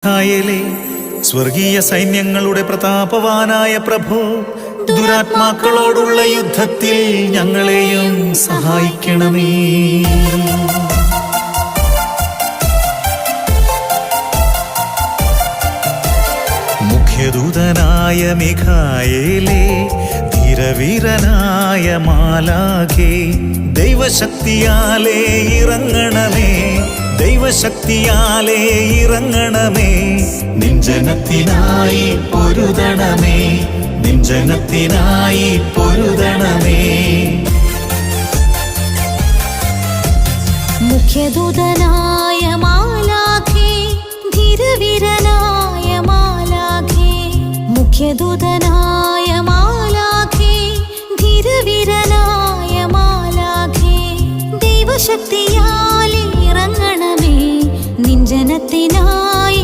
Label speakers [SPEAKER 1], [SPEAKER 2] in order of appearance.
[SPEAKER 1] ായലേ സ്വർഗീയ സൈന്യങ്ങളുടെ പ്രതാപവാനായ പ്രഭു, ദുരാത്മാക്കളോടുള്ള യുദ്ധത്തിൽ ഞങ്ങളെയും സഹായിക്കണമേ. മുഖ്യദൂതനായ മിഖായേലേ, ധീരവീരനായ മാലാഖേ, ദൈവശക്തിയാലേ ഇറങ്ങണമേ, ദൈവശക്തിയാലേ ഇറങ്ങണമേ. നിഞ്ജനത്തിനായി പൊരുതണമേ, നിഞ്ജനത്തിനായി പൊരുതണമേ.
[SPEAKER 2] മുഖ്യദൂതനായ മാലാഖേ, ധീരവീരനായ മാലാഖേ, മുഖ്യദൂതനായ മാലാഖേ, ധീരവീരനായ മാലാഖേ, ദൈവശക്തിയാൽ ഇറങ്ങണമേ, നിഞ്ജനത്തിനായി